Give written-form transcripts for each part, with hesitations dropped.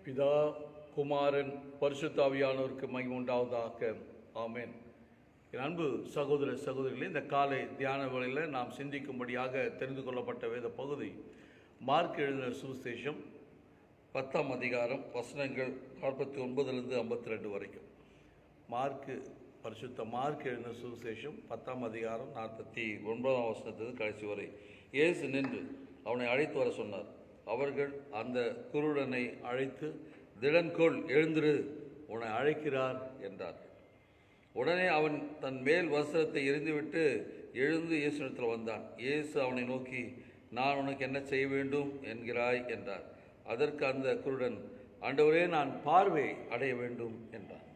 பிதா குமாரன் பரிசுத்த ஆவியானவருக்கு மகிமை உண்டாவதாக. ஆமென். என் அன்பு சகோதர சகோதரிகளே, இந்த காலை தியான வேளையில் நாம் சிந்திக்கும்படியாக தெரிந்து கொள்ளப்பட்ட வேத பகுதி மார்க் எழுதின சுவிசேஷம் 10ஆம் அதிகாரம் வசனங்கள் 49 52 வரைக்கும். பரிசுத்த மார்க் எழுதின சுவிசேஷம் 10ஆம் அதிகாரம் 49ஆம் வசனத்திலிருந்து கடைசி வரை. இயேசு நின்று அவனை அழைத்து வர சொன்னார். அவர்கள் அந்த குருடனை அழைத்து, திடன்கொள், எழுந்திரு, உன்னை அழைக்கிறார் என்றார். உடனே அவன் தன் மேல் வஸ்திரத்தை எறிந்துவிட்டு எழுந்து இயேசுவிடத்தில் வந்தான். இயேசு அவனை நோக்கி, நான் உனக்கு என்ன செய்ய வேண்டும் என்கிறாய் என்றார். அதற்கு அந்த குருடன், ஆண்டவரே, நான் பார்வை அடைய வேண்டும் என்றான்.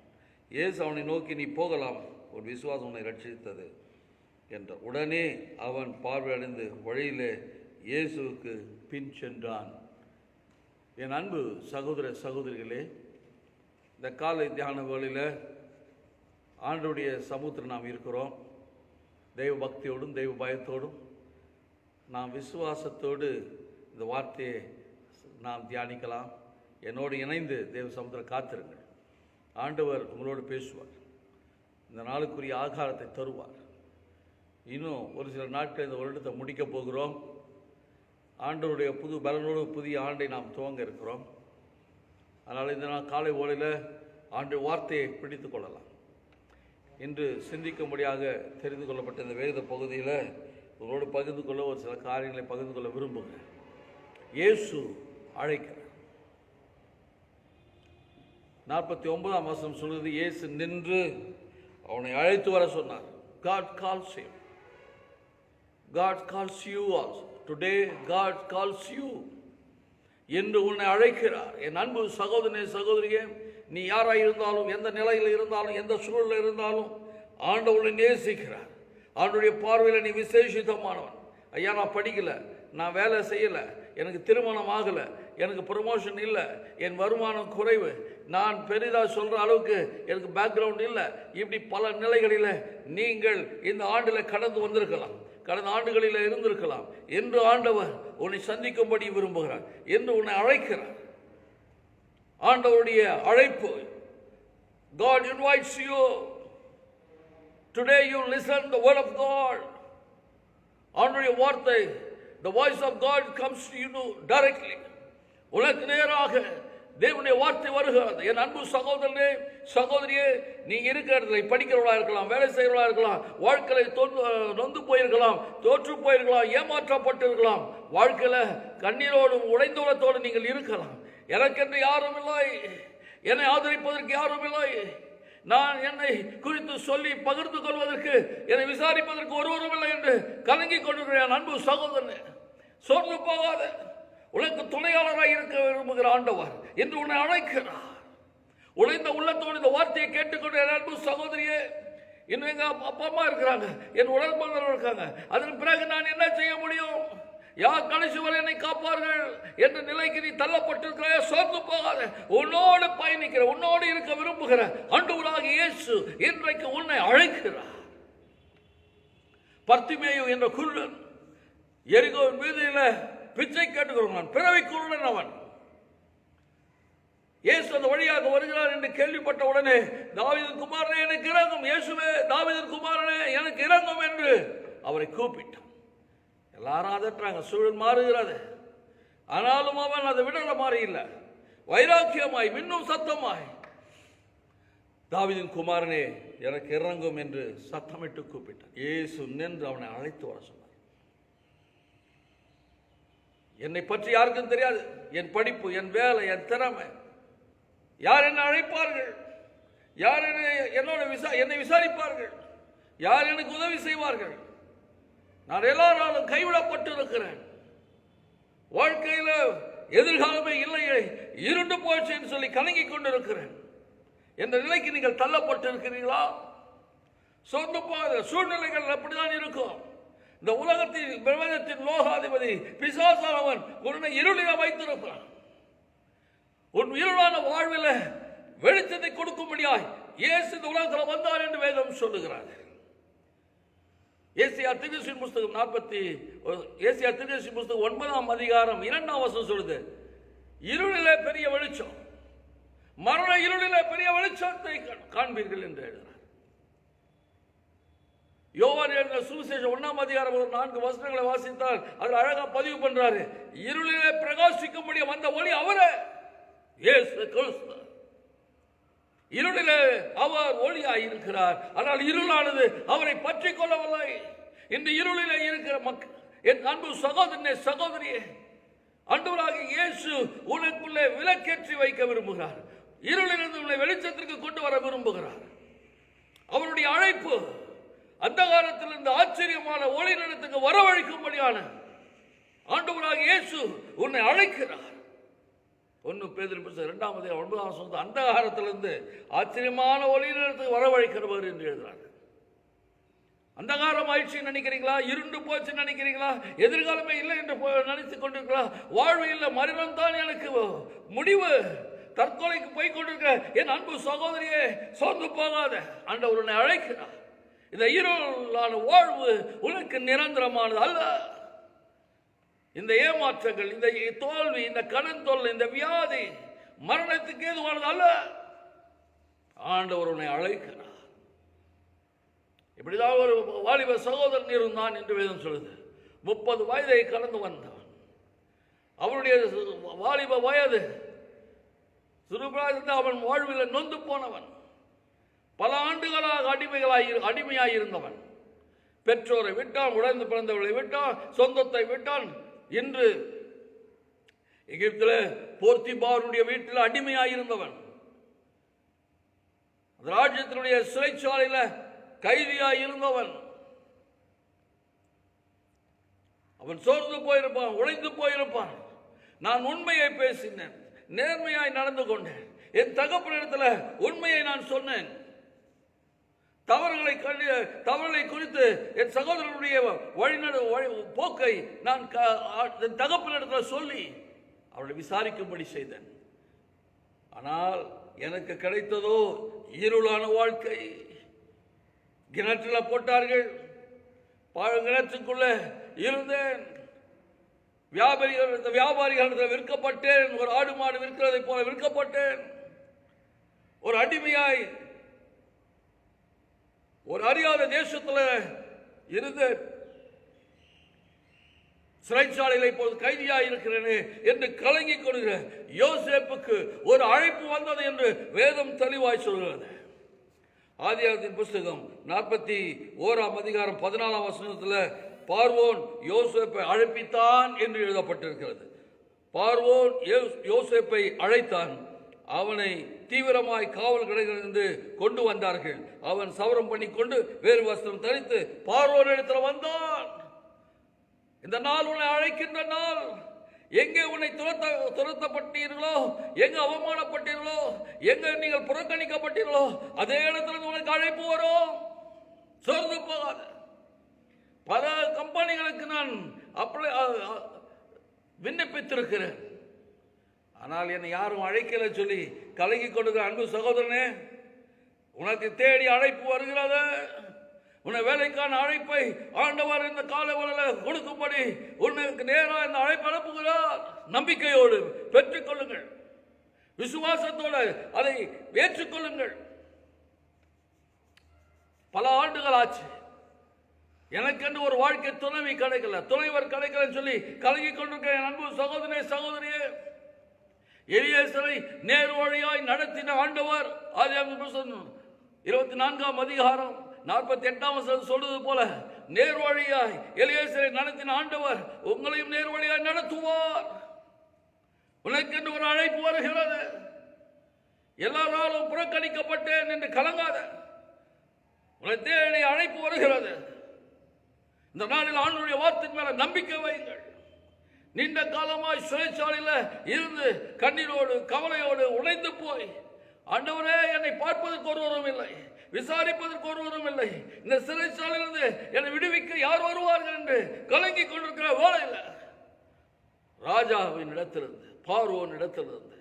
இயேசு அவனை நோக்கி, நீ போகலாம், ஒரு விசுவாசம் உன்னை ரட்சித்தது என்றார். உடனே அவன் பார்வை அடைந்து வழியிலே இயேசுவுக்கு பின் சென்றான். என் அன்பு சகோதர சகோதரிகளே, இந்த காலை தியான வேளையில் ஆண்டவருடைய சமூகத்தில் நாம் இருக்கிறோம். தெய்வ பக்தியோடும் தெய்வ பயத்தோடும் நாம் விசுவாசத்தோடு இந்த வார்த்தையை நாம் தியானிக்கலாம். என்னோடு இணைந்து தெய்வ சமூகத்தில் காத்திருங்கள். ஆண்டவர் உங்களோடு பேசுவார். இந்த நாளுக்குரிய ஆகாரத்தை தருவார். இன்னும் ஒரு சில நாட்கள் இந்த வருடத்தை முடிக்கப் போகிறோம். ஆண்டவருடைய புது பலனோடு புதிய ஆண்டை நாம் துவங்க இருக்கிறோம். அதனால் இந்த நாள் காலை ஓலையில் ஆண்டு வார்த்தையை பிடித்து கொள்ளலாம். இன்று சிந்திக்கும்படியாக தெரிந்து கொள்ளப்பட்ட இந்த வேத பகுதியில் உங்களோடு பகிர்ந்து கொள்ள ஒரு சில காரியங்களை பகிர்ந்து கொள்ள விரும்புகிறேன். இயேசு அழைக்கிறார். 49ஆம் வசனம் சொல்வது, இயேசு நின்று அவனை அழைத்து வர சொன்னார். God calls him. God calls you also. Today God calls you. என்று உன்னை அழைக்கிறார். என் அன்பு சகோதரனே சகோதரியே, நீ யாராக இருந்தாலும், எந்த நிலையில் இருந்தாலும், எந்த சூழலில் இருந்தாலும் ஆண்டவரை நேசிக்கிறார். ஆண்டவருடைய பார்வையில் நீ விசேஷித்தமானவன். ஐயா, நான் படிக்கலை, நான் வேலை செய்யலை, எனக்கு திருமணம் ஆகலை, எனக்கு ப்ரமோஷன் இல்லை, என் வருமானம் குறைவு, நான் பெரிதாக சொல்கிற அளவுக்கு எனக்கு பேக்ரவுண்ட் இல்லை, இப்படி பல நிலைகளில் நீங்கள் இந்த ஆண்டில் கடந்து வந்திருக்கலாம், கடந்த ஆண்டுகளில் இருந்திருக்கலாம். என்று ஆண்டவர் உன்னை சந்திக்கும்படி விரும்புகிறார், என்று உன்னை அழைக்கிறார். ஆண்டவருடைய அழைப்பு. God invites you. Today you listen the word of God. ஆண்டவருடைய வார்த்தை, the voice of God comes to you directly. உனக்கு நேராக தேவனுடைய வார்த்தை வருகிறது. என் அன்பு சகோதரனே சகோதரியே, நீ இருக்கிற படிக்கிறவர்களாக இருக்கலாம், வேலை செய்கிறவர்களாக இருக்கலாம், வாழ்க்கையில் நொந்து போயிருக்கலாம், தோற்று போயிருக்கலாம், ஏமாற்றப்பட்டிருக்கலாம், வாழ்க்கையில் கண்ணீரோடும் உடைந்தோளத்தோடு நீங்கள் இருக்கலாம். எனக்கென்று யாரும் இல்லை, என்னை ஆதரிப்பதற்கு யாரும் இல்லை, நான் என்னை குறித்து சொல்லி பகிர்ந்து கொள்வதற்கு, என்னை விசாரிப்பதற்கு ஒருவரும் இல்லை என்று கலங்கிக் கொண்டிருக்கிற என் அன்பு சகோதரனே, சோர்ந்து போகாத. உனக்கு துணையாளராக இருக்க விரும்புகிற ஆண்டவர் என்று உன்னை அழைக்கிறார். உழைந்த உள்ளத்தோடு இந்த வார்த்தையை கேட்டுக்கொண்டு என் அன்பு சகோதரியே, இன்னும் எங்க அப்பா அம்மா இருக்கிறாங்க, என் உடன்பிறந்தவர்கள் இருக்காங்க, அதன் பிறகு நான் என்ன செய்ய முடியும், யார் கடைசி வரை என்னை காப்பார்கள் என்ற நிலைக்கு நீ தள்ளப்பட்டிருக்கிறாய். சோர்ந்து போகாத. உன்னோடு பயணிக்கிற, உன்னோடு இருக்க விரும்புகிற ஆண்டவராகிய இயேசு இன்றைக்கு உன்னை அழைக்கிறார். பர்த்திமேயு என்ற குருடன் எரிகோவின் வீதியில பிச்சை கேட்டுக்கொள்கிறான். பிறவி குருடன் அவன். இயேசு அந்த வழியாக வருகிறார் என்று கேள்விப்பட்ட உடனே, தாவீதின் குமாரனே எனக்கு இறங்கும், இயேசுவே தாவீதின் குமாரனே எனக்கு இறங்கும் என்று அவரை கூப்பிட்டான். எல்லாரும் அதட்டுறாங்க, சூழல் மாறுகிறது. ஆனாலும் அவன் அதை விடல மாறி இல்லை, வைராக்கியமாய் இன்னும் சத்தமாய், தாவீதின் குமாரனே எனக்கு இறங்கும் என்று சத்தமிட்டு கூப்பிட்டான். இயேசு நின்று அவனை அழைத்து வர சொன்னார். என்னை பற்றி யாருக்கும் தெரியாது, என் படிப்பு, என் வேலை, என் திறமை, யார் என்னை அழைப்பார்கள், யார் என்னை விசாரிப்பார்கள், யார் எனக்கு உதவி செய்வார்கள், நான் எல்லாராலும் கைவிடப்பட்டு இருக்கிறேன், வாழ்க்கையில் எதிர்காலமே இல்லையே, இருண்டு போச்சுன்னு சொல்லி கலங்கிக் கொண்டிருக்கிறேன் என்ற நிலைக்கு நீங்கள் தள்ளப்பட்டு இருக்கிறீர்களா? சொந்த போகாத. சூழ்நிலைகள் அப்படிதான் இருக்கும். இந்த உலகத்தின் பிரபஞ்சத்தின் லோகாதிபதி பிசாசானவன் உன்னை இருளில வைத்திருப்பான். உன் இருளான வாழ்வில் வெளிச்சத்தை கொடுக்கும்படியாய் இயேசு இந்த உலகத்தில் வந்தார் என்று வேதம் சொல்லுகிறார். ஏசியா தீர்க்கதரிசியின் புஸ்தகம் 9ஆம் அதிகாரம் 2ஆம் வசனம் சொல்லுது, இருளிலே பெரிய வெளிச்சம். மரண இருளிலே பெரிய வெளிச்சத்தை காண்பீர்கள் என்று எழுதுகிறார். யோவான் எழுதின சுவிசேஷம் 1ஆம் அதிகாரம் 4 வசனங்களை வாசித்தால் அதில் அழகா பதிவு பண்றாரு. இருளிலே பிரகாசிக்கும்படி வந்த ஒளி அவரே, இயேசு கிறிஸ்து. இருளிலே அவர் ஒளியாய் இருக்கிறார். ஆனால் இருளானது அவரை பற்றி கொள்ளவில்லை. இந்த இருளிலே இருக்கிற மக்கள், என் அன்பு சகோதரனே சகோதரியே, ஆண்டவராகிய இயேசு உனக்குள்ளே விளக்கேற்றி வைக்க விரும்புகிறார். இருளிலிருந்து உன்னை வெளிச்சத்திற்கு கொண்டு வர விரும்புகிறார். அவருடைய அழைப்பு அந்தகாரத்திலிருந்து ஆச்சரியமான ஒளி நிலத்துக்கு வரவழைக்கும்படியான ஆண்டவராகிய இயேசு உன்னை அழைக்கிறார். 1 பேதுரு 2ஆம் அதிகாரம் 9ஆம் வசனம், அந்தகாரத்திலிருந்து ஆச்சரியமான ஒளி நிலத்துக்கு வரவழைக்கிறவர் என்று எழுதுறாங்க. அந்தகாரம் ஆயிடுச்சு நினைக்கிறீங்களா? இருண்டு போச்சு நினைக்கிறீங்களா? எதிர்காலமே இல்லை என்று நினைத்துக் கொண்டிருக்கிறா? வாழ்வு இல்லை, மரணம் தான் எனக்கு முடிவு, தற்கொலைக்கு போய் கொண்டிருக்கிற என் அன்பு சகோதரியே, சோர்ந்து போகாத. ஆண்டவர் உன்னை அழைக்கிறார். இந்த இருளான வாழ்வு உனக்கு நிரந்தரமானது அல்ல. இந்த ஏமாற்றங்கள், இந்த தோல்வி, இந்த கடன் தொல்லை, இந்த வியாதி மரணத்துக்கு ஏதுவானது அல்ல. ஆண்டவர் உன்னை அழைக்கிறார். இப்படிதான் ஒரு வாலிப சகோதரன் இருந்தான் என்று வேதம் சொல்லுது. 30 வயதை கடந்து வந்தவன். அவனுடைய வாலிப வயது சிறுபிராயத்தில் அவன் வாழ்வில் நொந்து போனவன். பல ஆண்டுகளாக அடிமையாயிருந்தவன். பெற்றோரை விட்டான், உடைந்து பிறந்தவர்களை விட்டான், சொந்தத்தை விட்டான். இன்று எகிப்தில் போர்த்திபாருடைய வீட்டில் அடிமையாயிருந்தவன். ராஜ்யத்தினுடைய சிறைச்சாலையில் கைதியாயிருந்தவன். அவன் சோர்ந்து போயிருப்பான், உழைந்து போயிருப்பான். நான் உண்மையை பேசினேன், நேர்மையாய் நடந்து கொண்டேன், என் தகப்பனிடத்தில் உண்மையை நான் சொன்னேன். தவறுகளை குறித்து என் சகோதரனுடைய போக்கை நான் என் தகப்பனிடத்தில் சொல்லி அவளை விசாரிக்கும்படி செய்தேன். ஆனால் எனக்கு கிடைத்ததோ இருளான வாழ்க்கை. கிணற்றில் போட்டார்கள், கிணற்றுக்குள்ள இருந்தேன். வியாபாரிகளிடத்தில் விற்கப்பட்டேன். ஒரு ஆடு மாடு விற்கிறதை போல விற்கப்பட்டேன். ஒரு அடிமையாய் ஒரு அறியாத தேசத்தில் இருந்து சிறைச்சாலையில் இப்போது கைதியாக இருக்கிறேனே என்று கலங்கிக் கொள்கிற யோசேப்புக்கு ஒரு அழைப்பு வந்தது என்று வேதம் தெளிவாய் சொல்கிறது. ஆதியாகமத்தின் புஸ்தகம் 41ஆம் அதிகாரம் 14ஆம் வசனத்தில் பார்வோன் யோசேப்பை அழைப்பித்தான் என்று எழுதப்பட்டிருக்கிறது. பார்வோன் யோசேப்பை அழைத்தான். அவனை தீவிரமாய் காவல் கிடையிலிருந்து கொண்டு வந்தார்கள். அவன் சவரம் பண்ணி கொண்டு வேறு வஸ்திரம் தரித்து பார்வோன் இடத்தில் வந்தான். இந்த நாள் உன்னை அழைக்கின்ற நாள். எங்கே உன்னை துரத்தப்பட்டீர்களோ, எங்க அவமானப்பட்டீர்களோ, எங்க நீங்கள் புறக்கணிக்கப்பட்டீர்களோ அதே இடத்துல உனக்கு அழைப்பு வரும். சோர்ந்து போகாத. பல கம்பெனிகளுக்கு நான் விண்ணப்பித்திருக்கிறேன். ஆனால் என்னை யாரும் அழைக்கல சொல்லி கலங்கி கொண்டிருக்கிற அன்பு சகோதரனே, உனக்கு தேடி அழைப்பு வருகிறது. உன்னை வேலைக்கான அழைப்பை ஆண்டவர் இந்த காலவரையில் கொடுக்கும்படி உனக்கு நேராக இந்த அழைப்பு அனுப்புகிறார். நம்பிக்கையோடு பெற்றுக்கொள்ளுங்கள், விசுவாசத்தோடு அதை ஏற்றுக்கொள்ளுங்கள். பல ஆண்டுகள் ஆச்சு, எனக்கென்று ஒரு வாழ்க்கை துணைவி கிடைக்கல, துணைவர் கிடைக்கலன்னு சொல்லி கலங்கி கொண்டிருக்கிற அன்பு சகோதரனே சகோதரியே, எலியேசரை நேர் வழியாய் நடத்தின ஆண்டவர் ஆதியாகமம் 24ஆம் அதிகாரம் 48ஆம் வசனம் சொல்வது போல நேர் வழியாய் எலியேசரை நடத்தின ஆண்டவர் உங்களையும் நேர் வழியாய் நடத்துவார். உனக்கென்று ஒரு அழைப்பு வருகிறது. எல்லாராலும் புறக்கணிக்கப்பட்டேன் என்று கலங்காத. உன்னை தேடி அழைப்பு வருகிறது. இந்த நாளில் ஆண்டவருடைய வார்த்தையின் மேல நம்பிக்கை வையுங்கள். நீண்ட காலமாய் சிறைச்சாலையில் இருந்து கண்ணீரோடு கவலையோடு உடைந்து போய், ஆண்டவரே என்னை பார்ப்பதற்கு ஒருவரும் இல்லை, விசாரிப்பதற்கு ஒருவரும் இல்லை, இந்த சிறைச்சாலையிலிருந்து என்னை விடுவிக்க யார் வருவார்கள் என்று கலங்கி கொண்டிருக்கிற வேளையில் ராஜாவின் இடத்திலிருந்து, பார்வோன் இடத்திலிருந்து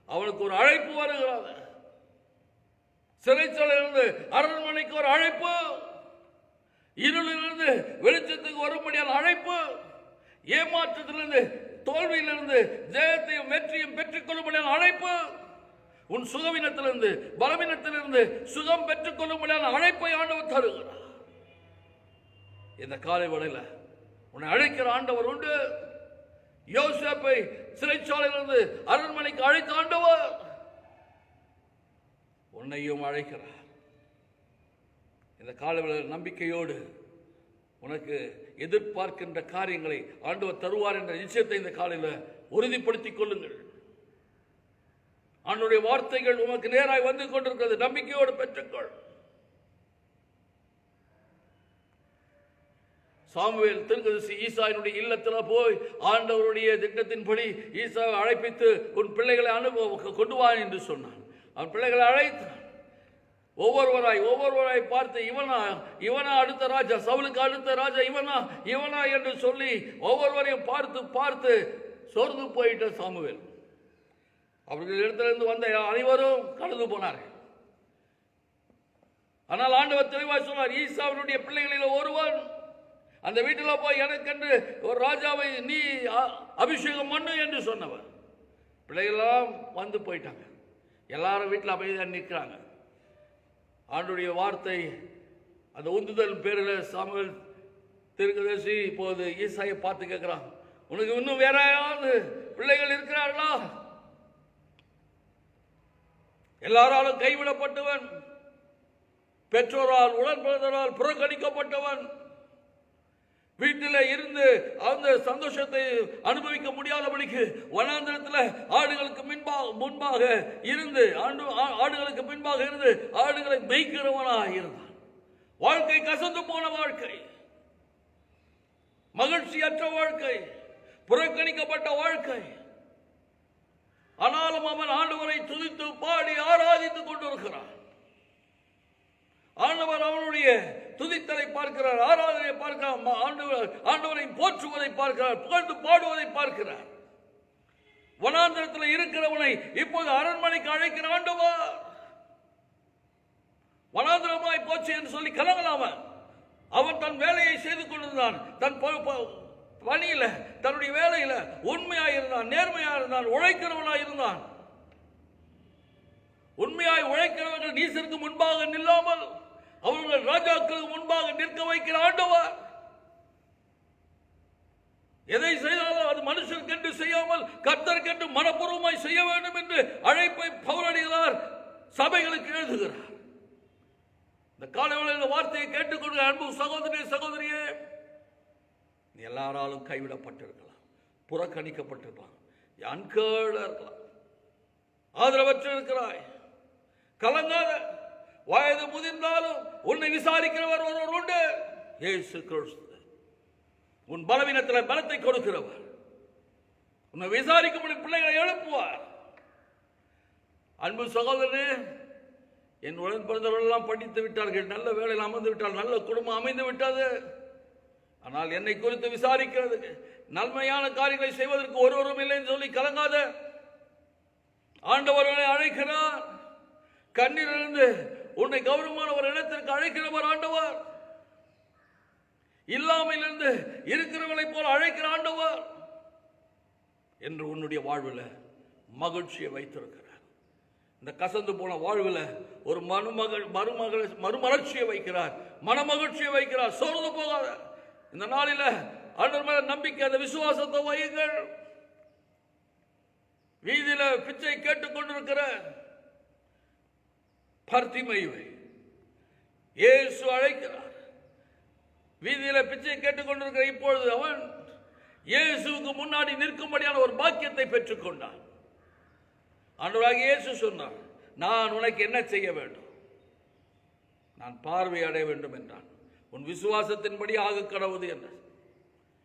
அவனுக்கு ஒரு அழைப்பு வருகிறது. சிறைச்சாலையிலிருந்து அரண்மனைக்கு ஒரு அழைப்பு, இருளிலிருந்து வெளிச்சத்துக்கு வரும்படியான அழைப்பு, ஏமாற்றத்திலிருந்து தோல்வியிலிருந்து ஜெயத்தையும் வெற்றியும் பெற்றுக் கொள்ளும்படியான அழைப்பு, உன் சுகவீனத்திலிருந்து பலவீனத்திலிருந்து சுகம் பெற்றுக் கொள்ளும்படியான அழைப்பை ஆண்டவர் தருகிறார். இந்த காலை வேளையில் உன்னை அழைக்கிற ஆண்டவர் உண்டு. யோசேப்பை சிறைச்சாலையிலிருந்து அரண்மனைக்கு அழைத்த ஆண்டவர் உன்னையும் அழைக்கிறார். இந்த காலை வேளையில் நம்பிக்கையோடு உனக்கு எதிர்பார்க்கின்ற காரியங்களை ஆண்டவர் தருவார் என்ற நிச்சயத்தை இந்த காலையில் உறுதிப்படுத்திக் கொள்ளுங்கள். ஆண்டவருடைய வார்த்தைகள் உனக்கு நேராய் வந்து கொண்டிருக்கிறது. நம்பிக்கையோடு பெற்றுக்கொள். சாமுவேல் தீர்க்கதரிசி ஈசாயினுடைய இல்லத்தில் போய் ஆண்டவருடைய திட்டத்தின்படி ஈசாவை அழைப்பித்து உன் பிள்ளைகளை கொண்டு வா என்று சொன்னான். அவன் பிள்ளைகளை அழைத்தான். ஒவ்வொருவராய் பார்த்து இவனா அடுத்த ராஜா, சவுலுக்கு அடுத்த ராஜா இவனா என்று சொல்லி ஒவ்வொருவரையும் பார்த்து சோர்ந்து போயிட்ட சாமுவேல். அவர்கள் இடத்திலிருந்து வந்த அனைவரும் கடந்து போனார்கள். ஆனால் ஆண்டவர் தெளிவாய் சொன்னார், ஈசாவினுடைய பிள்ளைகளில் ஒருவன் அந்த வீட்டில் போய் எனக்கென்று ஒரு ராஜாவை நீ அபிஷேகம் பண்ணு என்று சொன்னவர். பிள்ளைகளெல்லாம் வந்து போயிட்டாங்க. எல்லாரும் வீட்டில் அமைதியாக நிற்கிறாங்க. ஆண்டுடைய வார்த்தை அந்த உந்துதல் பேரில் சாமுவேல் தீர்க்கதரிசி இப்போது ஈசாயை பார்த்து கேட்கிறான், உனக்கு இன்னும் வேற யாராவது பிள்ளைகள் இருக்கிறார்களா? எல்லாராலும் கைவிடப்பட்டவன், பெற்றோரால் உடன்பிறந்தவரால் புறக்கணிக்கப்பட்டவன், வீட்டில் இருந்து அந்த சந்தோஷத்தை அனுபவிக்க முடியாதபடிக்கு வனாந்திரத்தில் ஆடுகளுக்கு முன்பாக இருந்து ஆடுகளை மேய்க்கிறவனாக இருந்தான். வாழ்க்கை கசந்து போன வாழ்க்கை, மகிழ்ச்சியற்ற வாழ்க்கை, புறக்கணிக்கப்பட்ட வாழ்க்கை. ஆனாலும் அவன் ஆண்டவரை துதித்து பாடி ஆராதித்துக் கொண்டிருக்கிறான். ஆண்டவர் அவனுடைய துதித்தலை பார்க்கிறார், ஆராதனை பார்க்கிறார், ஆண்டவரை போற்றுவதை பார்க்கிறார், புகழ்ந்து பாடுவதை பார்க்கிறார். வனாந்திரத்தில் இருக்கிறவனை இப்போது அரண்மனைக்கு அழைக்கிற ஆண்டவர். வனாந்திரமாய் போச்சு என்று சொல்லி கலங்கலாம அவன் தன் வேலையை செய்து கொண்டிருந்தான். தன் பணியில தன்னுடைய வேலையில உண்மையாய் இருந்தான், நேர்மையாக இருந்தான், உழைக்கிறவனாய் இருந்தான். உண்மையாய் உழைக்கிறவர்கள் நீசருக்கு முன்பாக நில்லாமல் அவர்கள் ராஜாக்களுக்கு முன்பாக நிற்க வைக்கிற ஆண்டவர். எதை செய்தாலும் அது மனுஷனுக்கென்று செய்யாமல் கர்த்தருக்கென்று மனப்பூர்வமாய் செய்ய வேண்டும் என்று அழைப்பை பவுலடிகளார் சபைகளுக்கு எழுதுகிறார். இந்த காலையில் இந்த வார்த்தையை கேட்டுக்கொள்கிற அன்பு சகோதரியே, நீ எல்லாராலும் கைவிடப்பட்டிருக்கலாம், புறக்கணிக்கப்பட்டிருக்கலாம், அன்கேர்டா இருக்கலாம், ஆதரவற்று இருக்கிறாய். கலங்காத. வயது முதிர்ந்தாலும் உன்னை விசாரிக்கிறவர் ஒருவர் உண்டு, இயேசு கிறிஸ்து. உன் பலவீனத்தில் பலத்தை கொடுக்கிறவர். உன்னை விசாரிக்கும் பிள்ளைகளை எழுப்புவார். அன்பு சகோதரனே, என் உடன் பிறந்தவர்கள் எல்லாம் படித்து விட்டார்கள், நல்ல வேலையில் அமர்ந்து விட்டால், நல்ல குடும்பம் அமைந்து விட்டது. ஆனால் என்னை குறித்து விசாரிக்கிறதுக்கு, நன்மையான காரியங்களை செய்வதற்கு ஒருவரும் இல்லைன்னு சொல்லி கலங்காத. ஆண்டவர்களை அழைக்கிறார். கண்ணீரிலிருந்து உன்னை கௌரவமான ஒரு இடத்திற்கு அழைக்கிறவர் ஆண்டவர். இல்லாமையிலிருந்து இருக்கிறவர்களை போல அழைக்கிற ஆண்டவர் என்று உன்னுடைய வாழ்வில் மகிழ்ச்சியை வைத்திருக்கிறார். இந்த கசந்து போன வாழ்வில் ஒரு மறுமலர்ச்சியை வைக்கிறார், மனமகிழ்ச்சியை வைக்கிறார். சோர்ந்து போகாத. இந்த நாளில் ஆண்டவர் மேல நம்பிக்கை, அந்த விசுவாசத்தை வையுங்கள். வீதியில பிச்சை கேட்டுக்கொண்டிருக்கிற பர்திமையை இயேசு அழைக்கிறார். வீதியில பிச்சை கேட்டுக்கொண்டிருக்கிற இப்பொழுது அவன் இயேசுவுக்கு முன்னாடி நிற்கும்படியான ஒரு பாக்கியத்தை பெற்றுக் கொண்டான். ஆண்டவராகிய இயேசு சொன்னார், நான் உனக்கு என்ன செய்ய வேண்டும்? நான் பார்வை அடைய வேண்டும் என்றான். உன் விசுவாசத்தின்படி ஆக கடவுது என்றார்.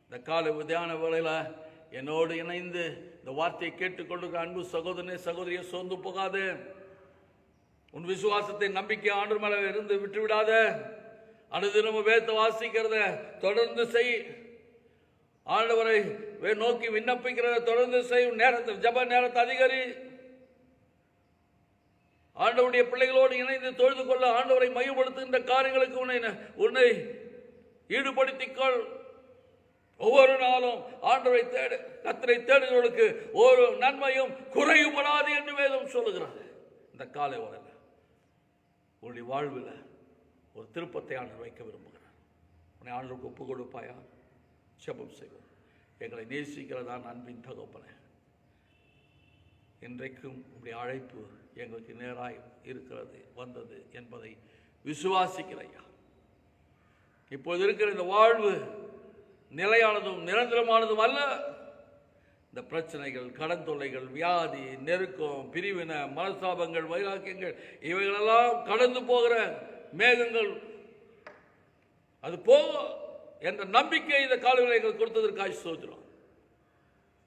இந்த காலை தியான வேளையில என்னோடு இணைந்து இந்த வார்த்தையை கேட்டுக்கொண்டிருக்கிற அன்பு சகோதரனே, சகோதரியை சோர்ந்து போகாது. உன் விசுவாசத்தை நம்பிக்கை ஆண்டவர் மேல இருந்து விட்டு விடாத. அனுதினமும் வேதத்தை வாசிக்கிறத தொடர்ந்து செய். ஆண்டவரை நோக்கி விண்ணப்பிக்கிறத தொடர்ந்து செய். நேரத்தை, ஜப நேரத்தை அதிகரி. ஆண்டவருடைய பிள்ளைகளோடு இணைந்து தொழுது கொள்ள, ஆண்டவரை மையப்படுத்துகின்ற காரியங்களுக்கு உன்னை ஈடுபடுத்திக்கொள். ஒவ்வொரு நாளும் ஆண்டவரை தேடு. கர்த்தரை தேடுகிறவர்களுக்கு ஒரு நன்மையும் குறைவுபடாது என்று வேதம் சொல்லுகிறார். இந்த காலை வேளையில் உங்களுடைய வாழ்வில் ஒரு திருப்பத்தை ஆண்டவர் வைக்க விரும்புகிறார். உன்னை ஆண்டவருக்கு ஒப்பு கொடுப்பாயா? ஜெபம் செய்வோம். எங்களை நேசிக்கிறதான் அன்பின் தகப்பனே, இன்றைக்கும் உங்களுடைய அழைப்பு எங்களுக்கு நேராய் இருக்கிறது வந்தது என்பதை விசுவாசிக்கிறையா. இப்போது இருக்கிற இந்த வாழ்வு நிலையானதும் நிரந்தரமானதும் அல்ல. இந்த பிரச்சனைகள், கடன் தொல்லைகள், வியாதி, நெருக்கம், பிரிவின, மனஸ்தாபங்கள், வைராக்கியங்கள் இவைகளெல்லாம் கடந்து போகிற மேகங்கள். அது போகும் என்ற நம்பிக்கை இந்த காலவேளை எங்களுக்கு கொடுத்ததற்காக ஸ்தோத்திரம்.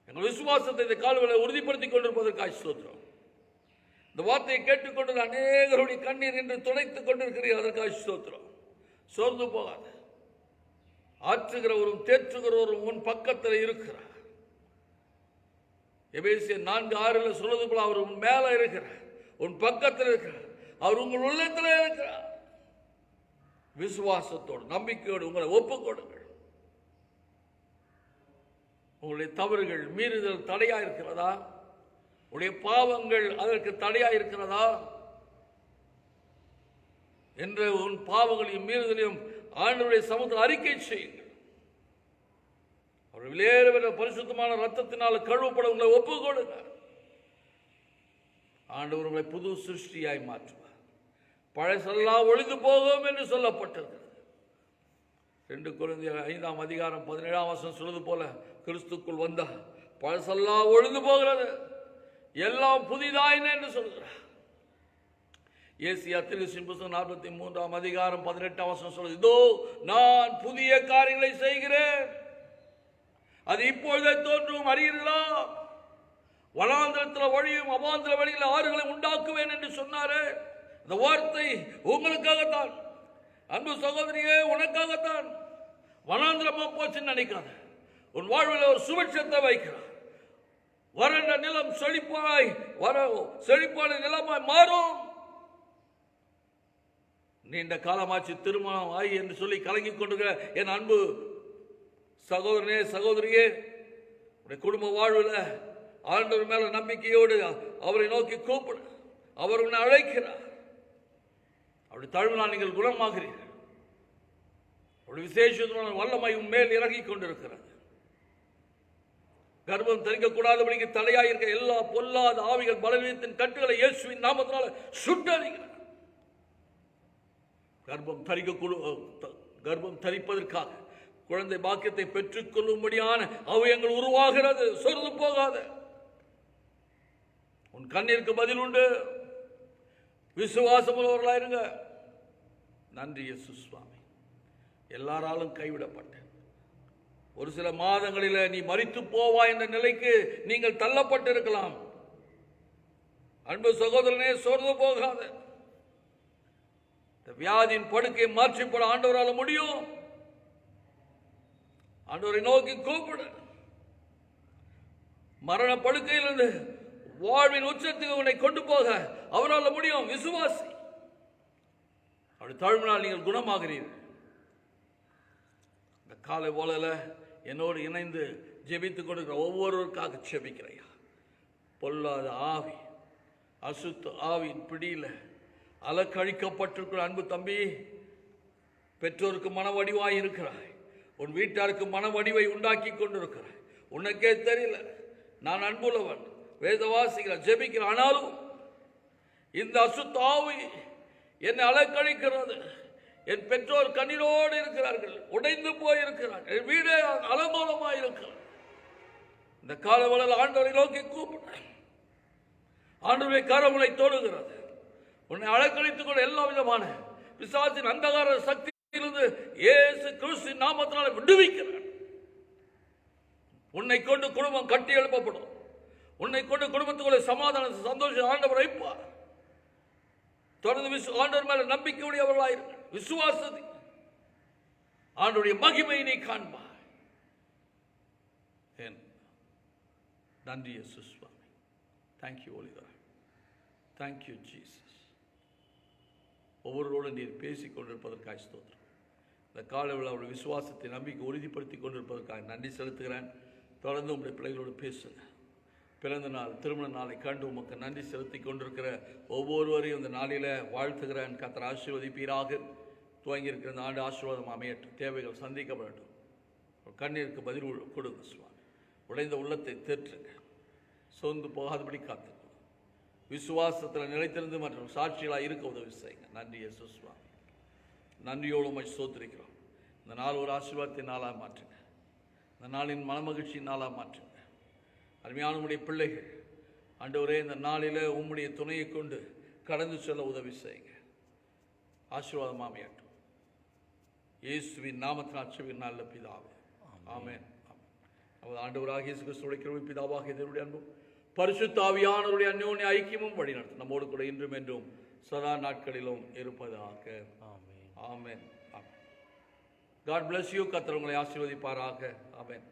எங்கள் விசுவாசத்தை இந்த காலவேளை உறுதிப்படுத்திக் கொண்டிருப்பதற்காக ஸ்தோத்திரம். இந்த வார்த்தையை கேட்டுக்கொண்டு அநேகருடைய கண்ணீர் என்று துடைத்துக் கொண்டிருக்கிறீர்கள், அதற்காக ஸ்தோத்திரம். சோர்ந்து போகாது. ஆற்றுகிறவரும் தேற்றுகிறவரும் உன் பக்கத்தில் இருக்கிறார். எபேசியர் 4:6 சொல்வது போல அவர் உன் மேல இருக்கிறார், உன் பக்கத்தில் இருக்கிறார், அவர் உங்கள் உள்ளத்தில் இருக்கிறார். விசுவாசத்தோடு நம்பிக்கையோடு உங்களை ஒப்புக் கொடுங்கள். உங்களுடைய தவறுகள், மீறுதல் தடையா இருக்கிறதா? உங்களுடைய பாவங்கள் அதற்கு தடையா இருக்கிறதா என்று உன் பாவங்களையும் மீறுதலையும் ஆண்டவருடைய சமூகத்தில் அறிக்கை செய்யுங்கள். அவர் விலையேற பரிசுத்தமான ரத்தத்தினால் கழுவப்பட உங்களை ஒப்புக் கொடுங்க. ஆண்டவர் உங்களை புது சிருஷ்டியாய் மாற்றுவார். பழசெல்லாம் ஒழிந்து போகும் என்று சொல்லப்பட்டிருக்கிறது. 2 கொரிந்தியர் 5:17 சொல்வது போல, கிறிஸ்துக்குள் வந்தா பழசெல்லாம் ஒழிந்து போகிறது, எல்லாம் புதிதாயின என்று சொல்கிறார். ஏசியா தீர்க்கதரிசியின் புத்தகம் 43:18 சொல்லுது, இதோ நான் புதிய காரியங்களை செய்கிறேன், அது இப்பொழுதே தோன்றும், அறியீர்களா? வனாந்திரத்தில் வழியும் அவாந்திர வழியில் ஆறுகளை உண்டாக்குவேன் என்று சொன்னாரே, இந்த வார்த்தை உங்களுக்காகத்தான். அன்பு சகோதரியே, உனக்காகத்தான். வனாந்திரமா போச்சுன்னு நினைக்காத. உன் வாழ்வில் ஒரு சுபிட்சத்தை வைக்கிறார். வறண்ட நிலம் செழிப்பான நிலமாய் மாறும். நீண்ட காலமாச்சு திருமணம் ஆகி என்று சொல்லி கலங்கிக் கொண்டிருக்கிற என் அன்பு சகோதரனே, சகோதரியே, உடைய குடும்ப வாழ்வில் ஆண்டவர் மேல நம்பிக்கையோடு அவரை நோக்கி கூப்பிடு. அவர் உன்னை அழைக்கிறார். அவருடைய தழுவினால் நீங்கள் குணமாகிறீர்கள். அவருடைய விசேஷமான வல்லமை மேல் இறங்கிக் கொண்டிருக்கிறது. கர்ப்பம் தரிக்கக்கூடாதபடிக்கு தடையாயிருக்க எல்லா பொல்லாத ஆவிகள் பலவீனத்தின் கட்டுகளை இயேசுவின் நாமத்தினால சுட்டறிகிறார். கர்ப்பம் தரிப்பதற்காக குழந்தை பாக்கியத்தை பெற்றுக் கொள்ளும்படியான அவயங்கள் உருவாகிறது. சொர்ந்து போகாத. உன் கண்ணீருக்கு பதில் உண்டு. விசுவாசம் உள்ளவர்களாயிருங்க. நன்றி இயேசு சுவாமி. எல்லாராலும் கைவிடப்பட்டேன். ஒரு சில மாதங்களில் நீ மரித்து போவா என்ற நிலைக்கு நீங்கள் தள்ளப்பட்டிருக்கலாம். அன்பு சகோதரனே, சோர்ந்து போகாத. இந்த வியாதியின் படுக்கையை மாற்றிப்பட ஆண்டவரால் முடியும். ஆண்டவரை நோக்கி கூப்பிடு. மரண படுக்கையிலிருந்து வாழ்வின் உச்சத்துக்கு உன்னை கொண்டு போக அவரால் முடியும். விசுவாசி. அப்படி தழுவினால் நீங்கள் குணமாகிறீர்கள். இந்த காலை போல என்னோடு இணைந்து ஜெபித்துக் கொண்டிருக்கிற ஒவ்வொருவருக்காக ஜெபிக்கிறையா. பொல்லாத ஆவி, அசுத்த ஆவியின் பிடியில் அலக்கழிக்கப்பட்டிருக்கிற அன்பு தம்பி, பெற்றோருக்கு மன வடிவாய் இருக்கிறாய். உன் வீட்டாருக்கு மன வடிவை உண்டாக்கி கொண்டிருக்கிறாய். உனக்கே தெரியல. நான் அன்புள்ளவன், வேதவாசிகள் ஜெபிக்கிற, ஆனாலும் இந்த அசுத்த ஆவி என்னை அலக்கழிக்கிறது. என் பெற்றோர் கண்ணீரோடு இருக்கிறார்கள், உடைந்து போயிருக்கிறார்கள், என் வீடே அலங்கோலமாக இருக்கிறது. இந்த காலவளவில் ஆண்டவரை நோக்கி கூப்பிட ஆண்டவரை கரமுனை தொடுகிறது. உன்னை அலக்கழித்துக் கொண்ட எல்லா விதமான பிசாசின் அந்தகார சக்தியிலிருந்து இயேசு கிறிஸ்துவின் நாமத்தினால விடுவிக்கிறார். உன்னை கொண்டு குடும்பம் கட்டி எழுப்பப்படும். உன்னை கொண்டு குடும்பத்துக்குள்ள சமாதான சந்தோஷம் ஆண்டவர் வைப்பார். தொடர்ந்து ஆண்டவர் மேல நம்பிக்கையுடையவர்களாயிருக்க விசுவாசத்தை ஆண்டவருடைய மகிமையை நீ காண்பாய். நன்றி இயேசு சுவாமி. Thank you holy God. Thank you Jesus. ஒவ்வொருவரோடு நீர் பேசிக் கொண்டிருப்பதற்காக ஸ்தோத்திரம். இந்த காலையில் அவருடைய விசுவாசத்தை நம்பிக்கை உறுதிப்படுத்திக் கொண்டிருப்பதற்காக நன்றி செலுத்துகிறேன். தொடர்ந்து உங்களுடைய பிள்ளைகளோடு பேசுங்க. பிறந்த நாள் திருமண நாளை கண்டு உமக்கு நன்றி செலுத்தி கொண்டிருக்கிற ஒவ்வொருவரையும் இந்த நாளில் வாழ்த்துகிறேன். கர்த்தர் ஆசீர்வதிப்பீராக. துவங்கியிருக்கிற இந்த ஆண்டு ஆசீர்வாதம் அமையட்டும். தேவைகள் சந்திக்கப்படட்டும். கண்ணீருக்கு பதில் கொடுங்க சுவாமி. உடைந்த உள்ளத்தை தேற்றுங்க. சொந்து போகாதபடி காத்துக்கணும். விசுவாசத்தில் நிலைத்திருந்து மற்றும் சாட்சிகளாக இருக்க உதவி செய்யுங்க. நன்றி இயேசு சுவாமி. நன்றியோடு உம்மை ஸ்தோத்திரிக்கிறோம். இந்த நாள் ஒரு ஆசீர்வாதத்தின் நாளாக மாற்றுங்க. இந்த நாளின் மனமகிழ்ச்சியின் நாளாக மாற்றுங்க. அருமையான உம்முடைய பிள்ளைகள் ஆண்டவரே இந்த நாளில் உம்முடைய துணையை கொண்டு கடந்து செல்ல உதவி செய்யுங்க. ஆசீர்வாதம் அமையட்டும். இயேசுவின் நாமத்தின் அச்சவின் நல்ல பிதாவே, ஆமென். நமது ஆண்டவராகிய இயேசு கிறிஸ்துவின் கிருபை, பிதாவாகிய தேவனுடைய அன்பும் பரிசுத்த ஆவியானவருடைய அந்யோன்ய ஐக்கியமும் வழிநடத்தும் நம்மோடு கூட இன்றும் என்றும் சதா நாட்களிலும் இருப்பதாக. ஆமென். ஆமென். God bless you. கர்த்தர் உங்களை ஆசீர்வதிப்பாராக. ஆமென்.